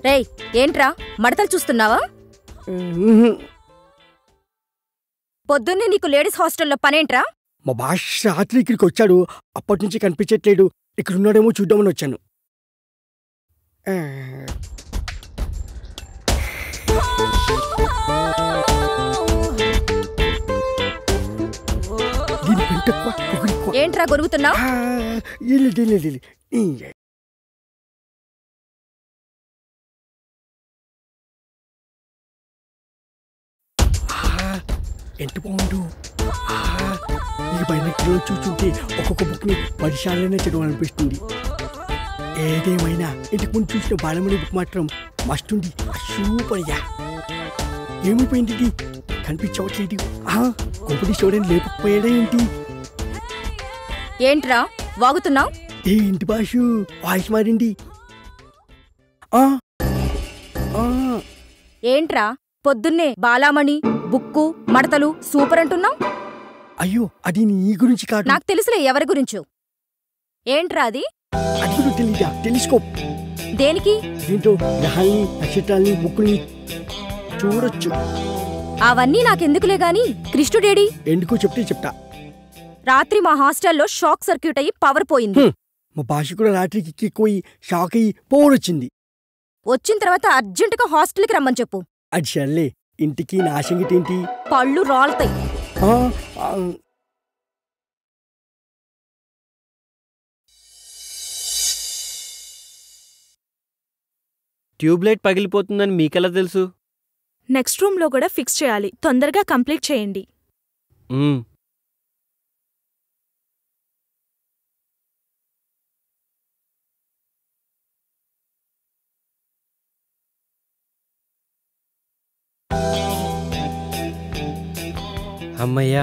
రేయ్, ఏంట్రా మడతలు చూస్తున్నావా? పొద్దున్నే నీకు లేడీస్ హాస్టల్లో పనేంట్రా? మా బాష్ రాత్రి ఇక్కడికి వచ్చాడు, అప్పటి నుంచి కనిపించట్లేడు. ఇక్కడ ఉన్నాడేమో చూద్దామని వచ్చాను. ఏంట్రా గొరుగుతున్నావు? ఎంత బాగుండు. ఈ బైనెట్లో చూస్తుంటే ఒక్కొక్క బుక్ని 10 సార్లైనా చదవాలనిపిస్తుంది. ఏదేమైనా ఇంతకు ముందు చూసిన బాలమణి బుక్ మాత్రం మస్తుంది. సూపర్గా ఏమైపోయింది, ఇది కనిపించవట్లేదు. కొంపటి చూడని లేకపోయాడా ఏంటి? ఏంట్రా వాగుతున్నావు? ఏంటి బాషు వాయిస్ మారింది? ఏంట్రా పొద్దున్నే బాలామణి బుక్కు మడతలు సూపర్ అంటున్నావు? అయ్యో, అది నీ గురించి కాదు. నాకు తెలుసులే ఎవరి గురించో. ఏంట్రా అది? అది కూడా తెలీదా? టెలిస్కోప్. దేనికి? దీంతో గ్రహాల్ని, నక్షత్రాల్ని, బుక్కుల్ని చూడొచ్చు. అవన్నీ నాకెందుకులే గాని కృష్ణుడేడి? ఎందుకో చెప్తే చెప్తా. రాత్రి మా హాస్టల్లో షాక్ సర్క్యూట్ అయ్యి పవర్ పోయింది. మా భాష కూడా రాత్రికి ఎక్కిపోయి షాక్ అయ్యి పవర్ వచ్చింది. వచ్చిన తర్వాత అర్జెంటుగా హాస్టల్కి రమ్మని చెప్పు. అది సర్లే, ఇంటికి నా సంగతి ఏంటి? పళ్ళు రాలుతాయి. ట్యూబ్లైట్ పగిలిపోతుందని మీకెలా తెలుసు? నెక్స్ట్ రూమ్లో కూడా ఫిక్స్ చేయాలి. తొందరగా కంప్లీట్ చేయండి. అమ్మయ్యా,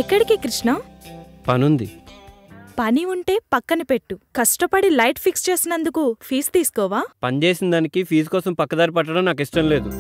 ఎక్కడికి కృష్ణ? పనుంది. పని ఉంటే పక్కన పెట్టు. కష్టపడి లైట్ ఫిక్స్ చేసినందుకు ఫీజు తీసుకోవా? పని చేసిన దానికి ఫీజు కోసం పక్కదారి పట్టడం నాకు ఇష్టం లేదు.